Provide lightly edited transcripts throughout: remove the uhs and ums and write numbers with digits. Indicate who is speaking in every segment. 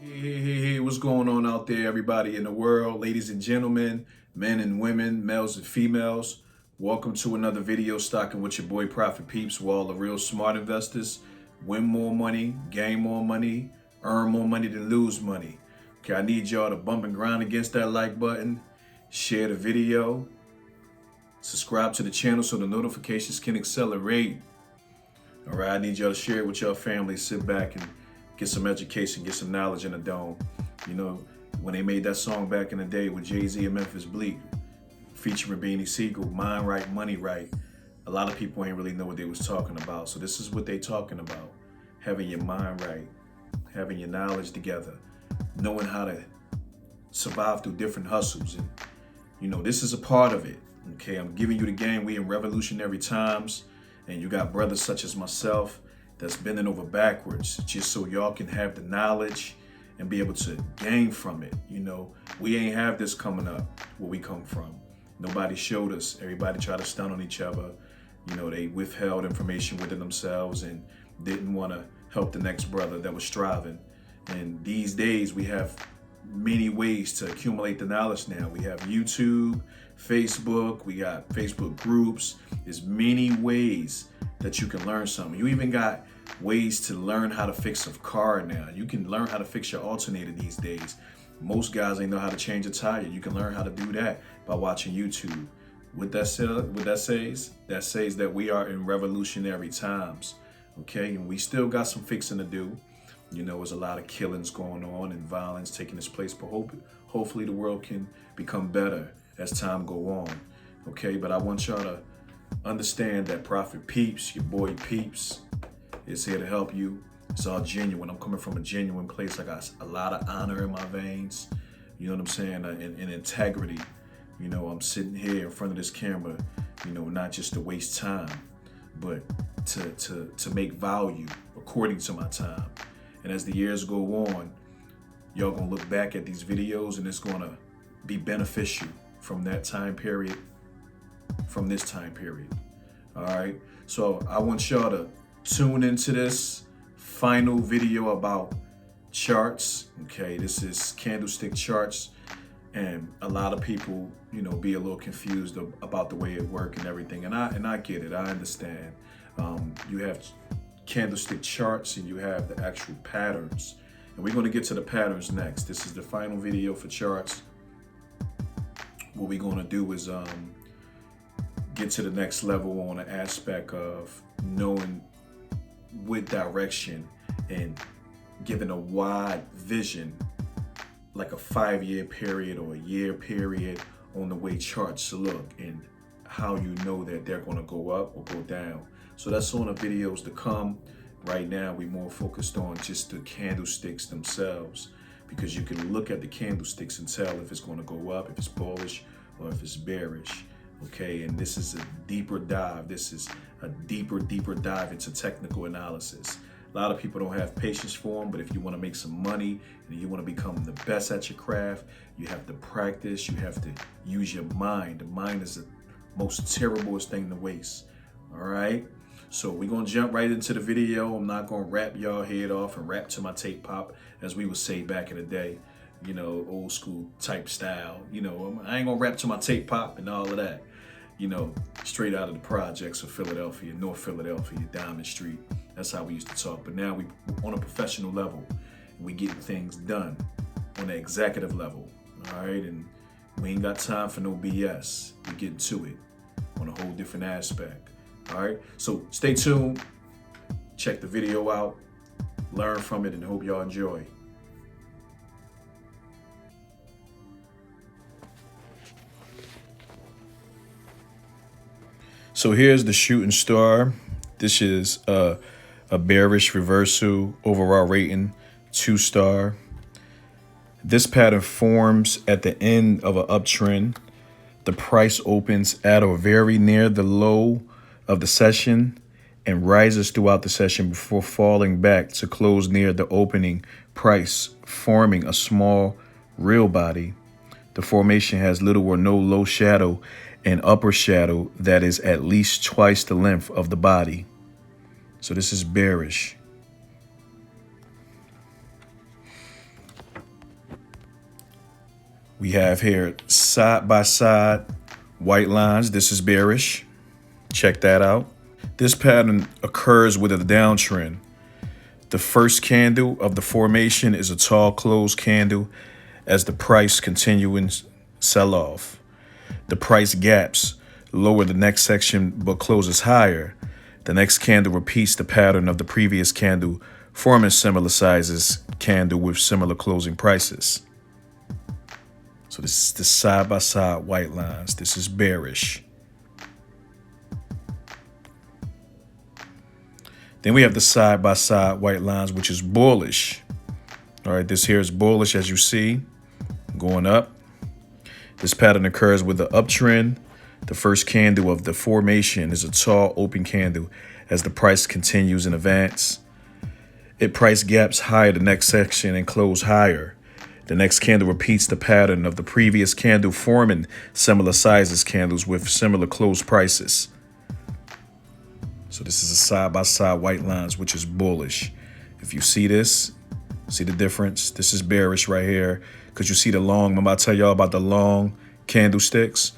Speaker 1: Hey, what's going on out there, everybody in the world, ladies and gentlemen, men and women, males and females? Welcome to another video stocking with your boy Profit Peeps, where all the real smart investors win more money, gain more money, earn more money than lose money. Okay, I need y'all to bump and grind against that like button, share the video, subscribe to the channel so the notifications can accelerate. All right, I need y'all to share it with your family, sit back and get some education, get some knowledge in the dome. You know, when they made that song back in the day with Jay-Z and Memphis Bleak, featuring Beanie Siegel, Mind Right, Money Right, a lot of people ain't really know what they was talking about. So this is what they talking about. Having your mind right, having your knowledge together, knowing how to survive through different hustles. And, you know, this is a part of it. Okay, I'm giving you the game. We in revolutionary times, and you got brothers such as myself that's bending over backwards just so y'all can have the knowledge and be able to gain from it. You know, we ain't have this coming up where we come from. Nobody showed us. Everybody tried to stun on each other. You know, they withheld information within themselves and didn't want to help the next brother that was striving. And these days we have many ways to accumulate the knowledge now. We have YouTube, Facebook, we got Facebook groups. There's many ways that you can learn something. You even got ways to learn how to fix a car now. You can learn how to fix your alternator these days. Most guys ain't know how to change a tire. You can learn how to do that by watching YouTube. What that says that we are in revolutionary times. Okay, and we still got some fixing to do. You know, there's a lot of killings going on and violence taking its place, but hopefully the world can become better as time go on. Okay, but I want y'all to understand that Profit Peeps, your boy Peeps, is here to help you. It's all genuine. I'm coming from a genuine place. I got a lot of honor in my veins. You know what I'm saying? And integrity. You know, I'm sitting here in front of this camera, you know, not just to waste time, but to make value according to my time. And as the years go on, y'all gonna look back at these videos and it's gonna be beneficial from that time period, from this time period. All right, so I want y'all to tune into this final video about charts. Okay, this is candlestick charts, and a lot of people, you know, be a little confused about the way it works and everything, and I get it. I understand. You have candlestick charts and you have the actual patterns, and we're going to get to the patterns next. This is the final video for charts. What we're going to do is get to the next level on the aspect of knowing with direction and giving a wide vision, like a 5-year period or a year period, on the way charts look and how you know that they're going to go up or go down. So that's on the videos to come. Right now, we're more focused on just the candlesticks themselves, because you can look at the candlesticks and tell if it's going to go up, if it's bullish, or if it's bearish. Okay, and this is a deeper dive. This is a deeper dive into technical analysis. A lot of people don't have patience for them, but if you want to make some money and you want to become the best at your craft, you have to practice. You have to use your mind. The mind is the most terriblest thing to waste. All right. So we're going to jump right into the video. I'm not going to rap y'all head off and rap to my tape pop, as we would say back in the day, you know, old school type style. You know, I ain't going to rap to my tape pop and all of that, you know, straight out of the projects of Philadelphia, North Philadelphia, Diamond Street. That's how we used to talk. But now we on a professional level, and we getting things done on the executive level. All right. And we ain't got time for no BS. We getting to it on a whole different aspect. All right, so stay tuned, check the video out, learn from it, and hope y'all enjoy. So here's the shooting star. This is a bearish reversal, overall rating 2-star. This pattern forms at the end of an uptrend. The price opens at or very near the low of the session and rises throughout the session before falling back to close near the opening price, forming a small real body. The formation has little or no low shadow and upper shadow that is at least twice the length of the body. So this is bearish. We have here side by side white lines. This is bearish. Check that out. This pattern occurs with a downtrend. The first candle of the formation is a tall closed candle as the price continuing sell off. The price gaps lower the next section but closes higher. The next candle repeats the pattern of the previous candle, forming similar sizes candle with similar closing prices. So this is the side-by-side white lines. This is bearish. Then we have the side-by-side white lines, which is bullish. All right, this here is bullish, as you see, going up. This pattern occurs with the uptrend. The first candle of the formation is a tall open candle as the price continues in advance. It price gaps higher the next section and close higher. The next candle repeats the pattern of the previous candle, forming similar sizes candles with similar close prices. So this is a side-by-side white lines, which is bullish. If you see this, see the difference? This is bearish right here because you see the long. I'm about to tell y'all about the long candlesticks.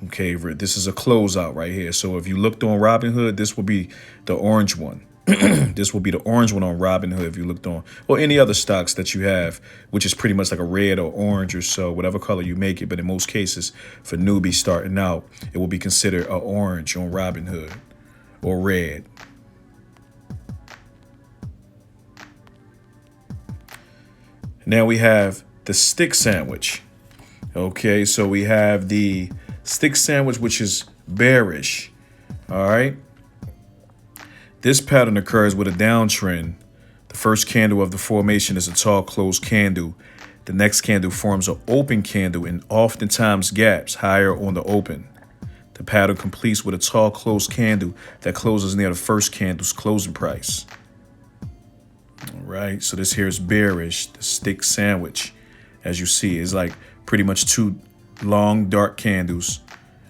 Speaker 1: Okay, this is a closeout right here. So if you looked on Robinhood, this will be the orange one. This will be the orange one on Robinhood if you looked on, or any other stocks that you have, which is pretty much like a red or orange or so, whatever color you make it. But in most cases, for newbies starting out, it will be considered an orange on Robinhood or red. Now we have the stick sandwich. Okay, so we have the stick sandwich, which is bearish. All right. This pattern occurs with a downtrend. The first candle of the formation is a tall closed candle. The next candle forms an open candle and oftentimes gaps higher on the open. The pattern completes with a tall closed candle that closes near the first candle's closing price. All right, so this here is bearish, the stick sandwich. As you see, it's like pretty much two long dark candles.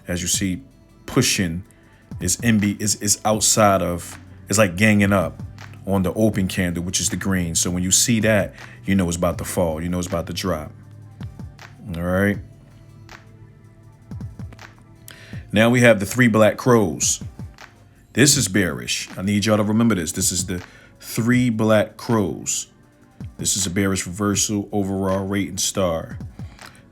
Speaker 1: As you see, pushing is outside of. It's like ganging up on the open candle, which is the green. So when you see that, you know it's about to fall. You know it's about to drop. All right. Now we have the three black crows. This is bearish. I need y'all to remember this. This is the three black crows. This is a bearish reversal, overall rate and star.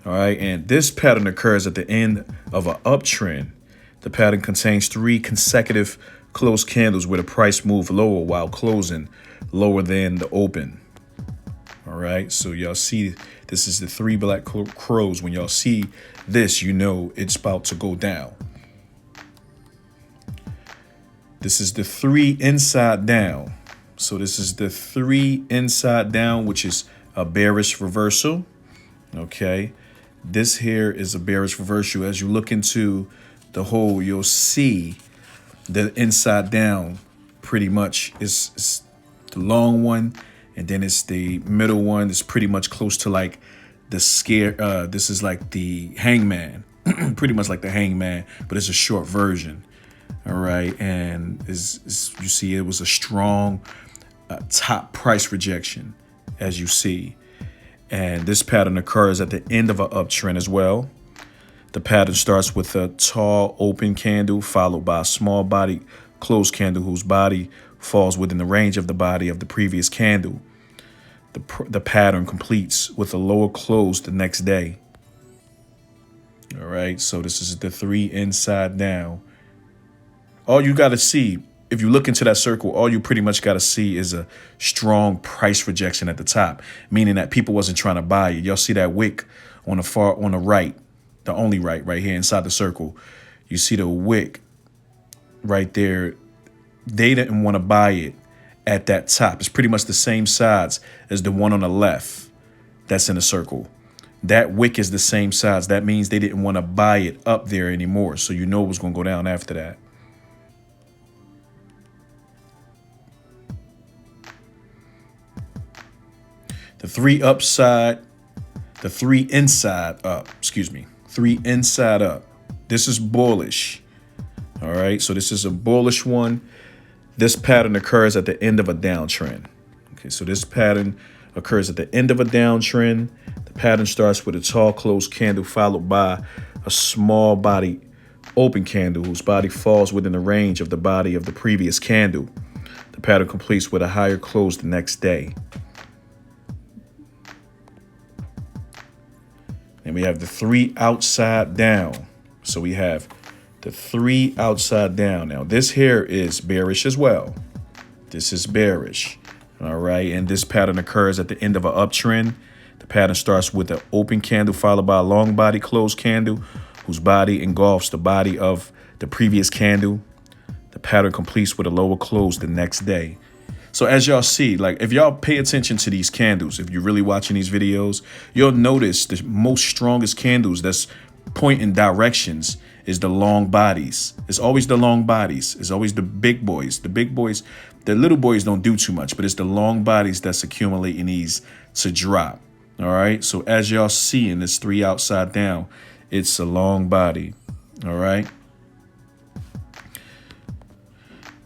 Speaker 1: All right. And this pattern occurs at the end of an uptrend. The pattern contains three consecutive closed candles where the price moved lower while closing lower than the open. All right, so y'all see this is the three black crows. When y'all see this, you know it's about to go down. This is the three inside down. So this is the three inside down, which is a bearish reversal. Okay, this here is a bearish reversal. As you look into the hole, you'll see the inside down pretty much is the long one, and then it's the middle one. It's pretty much close to like the scare. This is like the hangman, pretty much like the hangman, but it's a short version. All right, and is you see it was a strong top price rejection, as you see, and this pattern occurs at the end of an uptrend as well. The pattern starts with a tall open candle followed by a small body closed candle whose body falls within the range of the body of the previous candle. The pattern completes with a lower close the next day. All right, so this is the three inside down. All you got to see, if you look into that circle, all you pretty much got to see is a strong price rejection at the top, meaning that people wasn't trying to buy it. Y'all see that wick on the right. The only right here inside the circle. You see the wick right there. They didn't want to buy it at that top. It's pretty much the same size as the one on the left that's in the circle. That wick is the same size. That means they didn't want to buy it up there anymore. So you know it was going to go down after that. The three inside up, three inside up. This is bullish. All right, so this is a bullish one. This pattern occurs at the end of a downtrend. Okay, so this pattern occurs at the end of a downtrend. The pattern starts with a tall closed candle followed by a small body open candle whose body falls within the range of the body of the previous candle. The pattern completes with a higher close the next day. And we have the 3 outside down. So we have the 3 outside down. Now this here is bearish as well. This is bearish. All right. And this pattern occurs at the end of an uptrend. The pattern starts with an open candle followed by a long body closed candle whose body engulfs the body of the previous candle. The pattern completes with a lower close the next day. So as y'all see, like if y'all pay attention to these candles, if you're really watching these videos, you'll notice the most strongest candles that's pointing directions is the long bodies. It's always the long bodies. It's always the big boys. The big boys, the little boys don't do too much, but it's the long bodies that's accumulating these to drop. All right. So as y'all see in this 3 outside down, it's a long body. All right.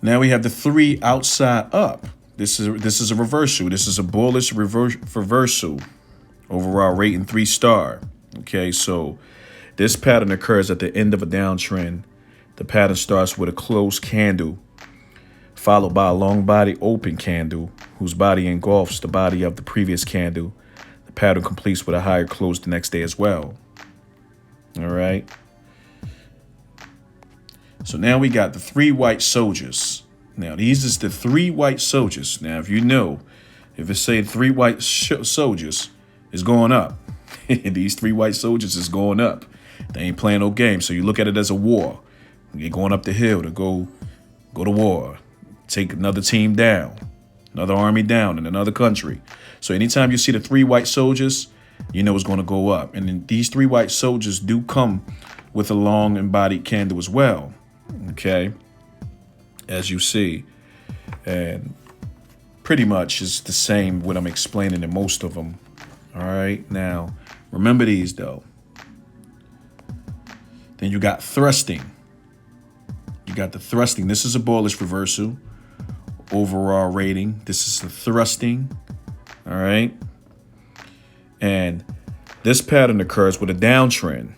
Speaker 1: Now we have the 3 outside up. This is a reversal. This is a bullish reversal. Overall rating 3 star. Okay, so this pattern occurs at the end of a downtrend. The pattern starts with a closed candle, followed by a long body open candle, whose body engulfs the body of the previous candle. The pattern completes with a higher close the next day as well. All right. So now we got the 3 white soldiers. Now, these is the 3 white soldiers. Now, if you know, if it say 3 white soldiers is going up, these 3 white soldiers is going up. They ain't playing no game. So you look at it as a war. You're going up the hill to go to war, take another team down, another army down in another country. So anytime you see the 3 white soldiers, you know it's going to go up. And then these 3 white soldiers do come with a long embodied candle as well. Okay, as you see, and pretty much is the same what I'm explaining in most of them. All right, now remember these though. Then you got thrusting. You got the thrusting. This is a bullish reversal. Overall rating. This is the thrusting. All right, and this pattern occurs with a downtrend.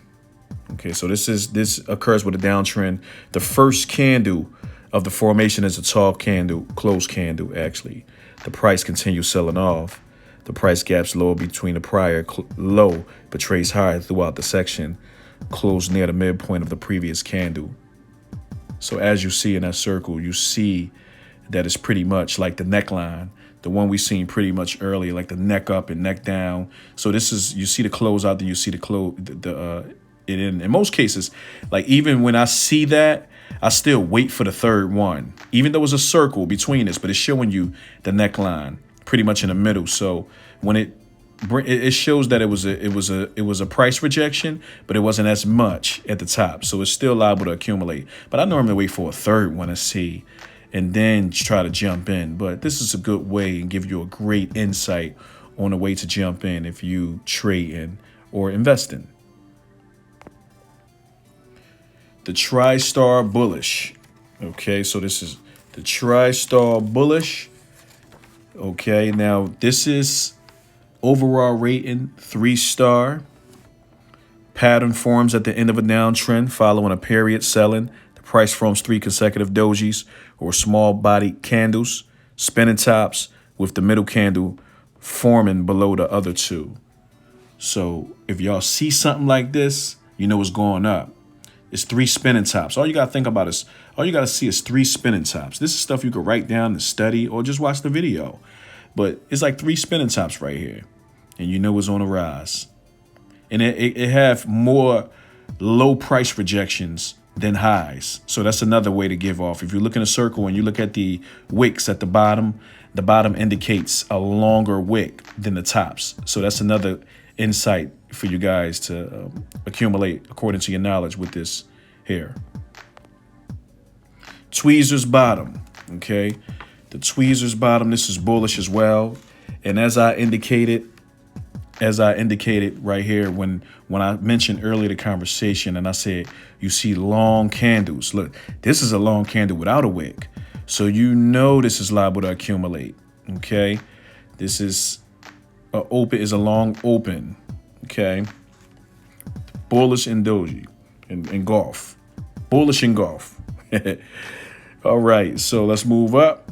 Speaker 1: Okay, so this occurs with a downtrend. The first candle of the formation is a tall candle, closed candle, actually. The price continues selling off. The price gaps lower between the prior low, but trades higher throughout the section, closed near the midpoint of the previous candle. So as you see in that circle, you see that it's pretty much like the neckline, the one we seen pretty much earlier, like the neck up and neck down. So this is, you see the close out, then you see the close, in most cases, like even when I see that, I still wait for the third one, even though it's a circle between us, but it's showing you the neckline pretty much in the middle. So when it shows that it was a price rejection, but it wasn't as much at the top. So it's still liable to accumulate. But I normally wait for a third one to see and then try to jump in. But this is a good way and give you a great insight on a way to jump in if you trade in or invest in. The Tristar Bullish. Okay, so this is the Tristar Bullish. Okay, now this is overall rating 3 star. Pattern forms at the end of a downtrend following a period selling. The price forms 3 consecutive dojis or small body candles, spinning tops with the middle candle forming below the other 2. So if y'all see something like this, you know it's going up. It's 3 spinning tops. All you got to think about is, all you got to see is 3 spinning tops. This is stuff you could write down and study or just watch the video. But it's like 3 spinning tops right here. And you know it's on a rise. And it have more low price rejections than highs. So that's another way to give off. If you look in a circle and you look at the wicks at the bottom indicates a longer wick than the tops. So that's another insight for you guys to accumulate according to your knowledge with this here. Tweezers bottom. Okay, the tweezers bottom, this is bullish as well. And as I indicated right here when I mentioned earlier the conversation and I said you see long candles. Look, this is a long candle without a wick. So you know this is liable to accumulate. Okay, this is open is a long open. Okay. Bullish and doji and golf. Bullish and golf. All right. So let's move up.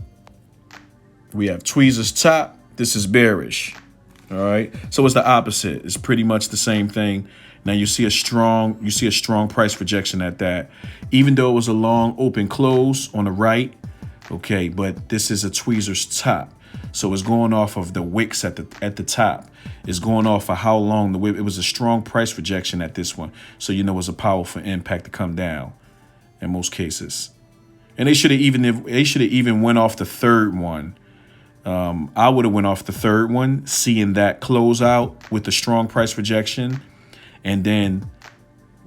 Speaker 1: We have tweezers top. This is bearish. All right. So it's the opposite. It's pretty much the same thing. Now you see a strong price rejection at that, even though it was a long open close on the right. Okay, but this is a tweezers top. So it's going off of the wicks at the top. It's going off of how long the wick. It was a strong price rejection at this one. So you know it was a powerful impact to come down in most cases. And they should have even went off the third one. I would have went off the third one, seeing that close out with the strong price rejection, and then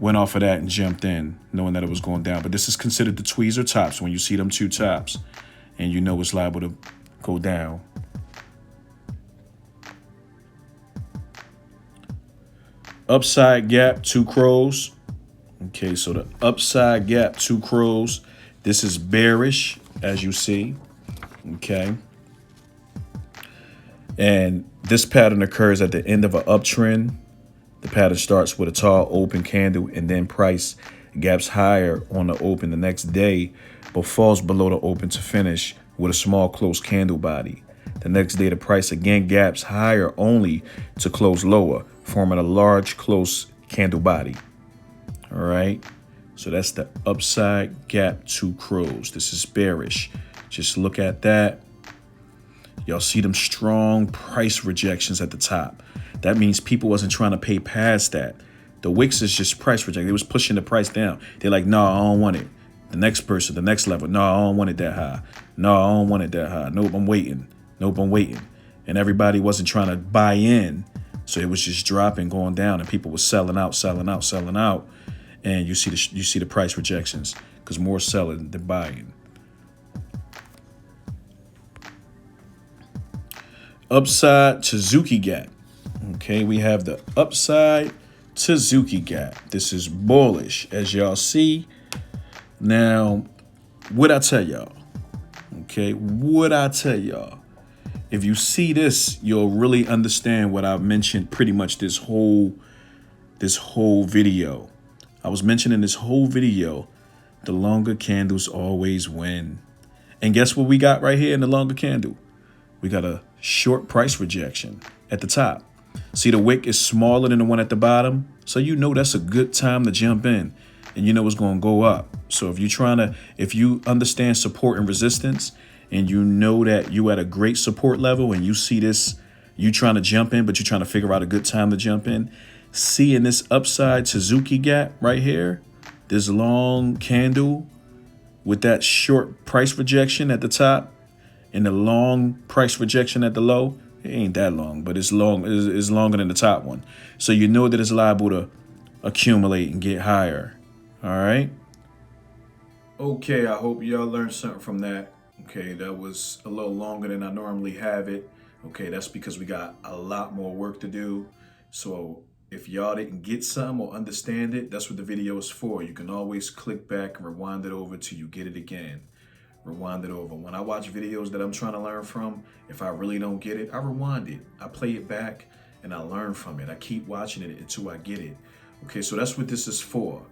Speaker 1: went off of that and jumped in, knowing that it was going down. But this is considered the tweezer tops when you see them two tops, and you know it's liable to go down. Upside gap, two crows. Okay, so the upside gap, two crows. This is bearish, as you see. Okay. And this pattern occurs at the end of an uptrend. The pattern starts with a tall open candle and then price gaps higher on the open the next day, but falls below the open to finish with a small closed candle body. The next day, the price again gaps higher only to close lower, forming a large closed candle body. All right. So that's the upside gap, two crows. This is bearish. Just look at that. Y'all see them strong price rejections at the top. That means people wasn't trying to pay past that. The wicks is just price rejection. They was pushing the price down. They're like, no, I don't want it. The next person, the next level. No, I don't want it that high. No, I don't want it that high. Nope, I'm waiting. Nope, I'm waiting. And everybody wasn't trying to buy in. So it was just dropping, going down, and people were selling out. And you see the price rejections because more selling than buying. Upside Suzuki gap. Okay, we have the upside Suzuki gap. This is bullish, as y'all see. Now, what I tell y'all? Okay, what I tell y'all? If you see this, you'll really understand what I've mentioned pretty much this whole video. I was mentioning this whole video, the longer candles always win. And guess what we got right here in the longer candle? We got a short price rejection at the top. See, the wick is smaller than the one at the bottom. So you know that's a good time to jump in, and you know it's going to go up. So if you understand support and resistance, and you know that you at a great support level, and you see this, you trying to jump in, but you're trying to figure out a good time to jump in. Seeing this upside Suzuki gap right here, this long candle with that short price rejection at the top and the long price rejection at the low, it ain't that long, but it's long. It's longer than the top one. So you know that it's liable to accumulate and get higher. All right. Okay, I hope y'all learned something from that. Okay, that was a little longer than I normally have it. Okay, that's because we got a lot more work to do. So if y'all didn't get some or understand it, that's what the video is for. You can always click back and rewind it over till you get it again. Rewind it over. When I watch videos that I'm trying to learn from, if I really don't get it, I rewind it. I play it back and I learn from it. I keep watching it until I get it. Okay, so that's what this is for.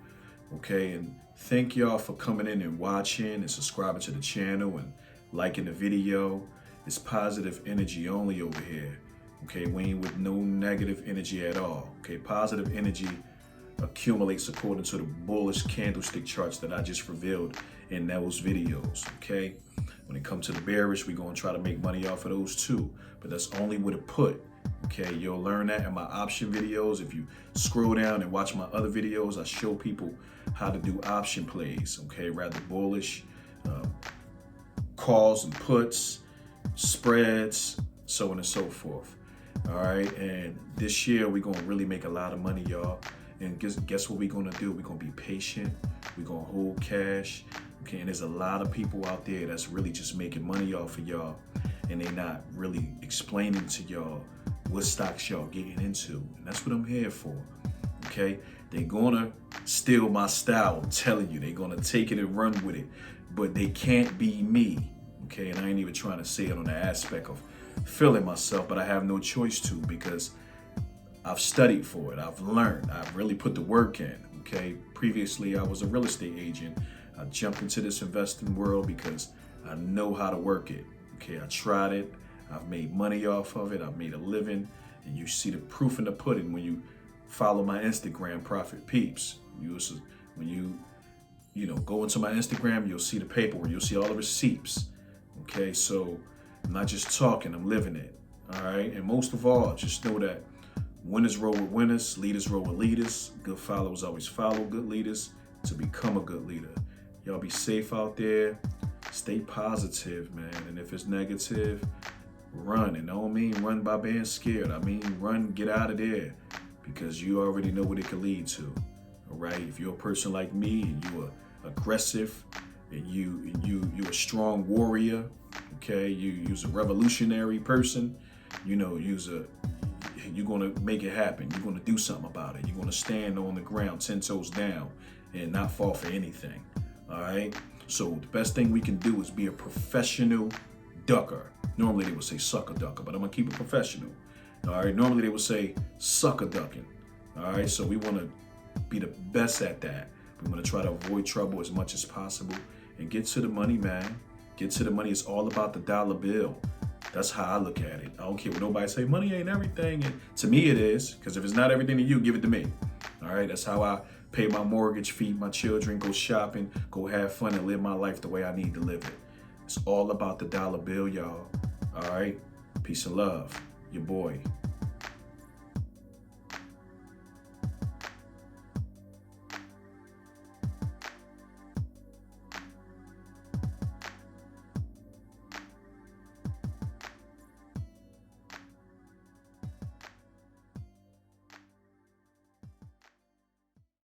Speaker 1: Okay, and thank y'all for coming in and watching and subscribing to the channel and liking the video. It's positive energy only over here. Okay, we ain't with no negative energy at all. Okay, positive energy accumulates according to the bullish candlestick charts that I just revealed in those videos. Okay, when it comes to the bearish, we're going to try to make money off of those too, but that's only with a put. Okay, you'll learn that in my option videos. If you scroll down and watch my other videos, I show people how to do option plays. Okay, rather bullish calls and puts, spreads, so on and so forth. All right, and this year we're gonna really make a lot of money, y'all. And guess what we're gonna do? We're gonna be patient. We're gonna hold cash. Okay, and there's a lot of people out there that's really just making money off of y'all, and they're not really explaining to y'all what stocks y'all getting into. And that's what I'm here for. Okay, they're gonna steal my style. I'm telling you, they're gonna take it and run with it, but they can't be me. Okay, and I ain't even trying to say it on the aspect of feeling myself, but I have no choice to because I've studied for it. I've learned. I've really put the work in. Okay. Previously, I was a real estate agent. I jumped into this investing world because I know how to work it. Okay. I tried it. I've made money off of it. I've made a living. And you see the proof in the pudding when you follow my Instagram, Profit Peeps. When you go into my Instagram, you'll see the paperwork. You'll see all the receipts. Okay. So I'm not just talking. I'm living it. All right. And most of all, just know that winners roll with winners, leaders roll with leaders. Good followers always follow good leaders to become a good leader. Y'all be safe out there. Stay positive, man. And if it's negative, run. And I don't mean run by being scared. I mean run, get out of there, because you already know what it could lead to. All right. If you're a person like me and you are aggressive and you a strong warrior, okay, you's a revolutionary person, you're going to make it happen. You're going to do something about it. You're going to stand on the ground 10 toes down and not fall for anything. All right. So the best thing we can do is be a professional ducker. Normally they would say sucker ducker, but I'm going to keep it professional. All right. Normally they would say sucker ducking. All right. So we want to be the best at that. We want to try to avoid trouble as much as possible and get to the money, man. Get to the money. It's all about the dollar bill. That's how I look at it. I don't care what nobody say. Money ain't everything. And to me, it is. Because if it's not everything to you, give it to me. All right. That's how I pay my mortgage, feed my children, go shopping, go have fun, and live my life the way I need to live it. It's all about the dollar bill, y'all. All right. Peace and love. Your boy.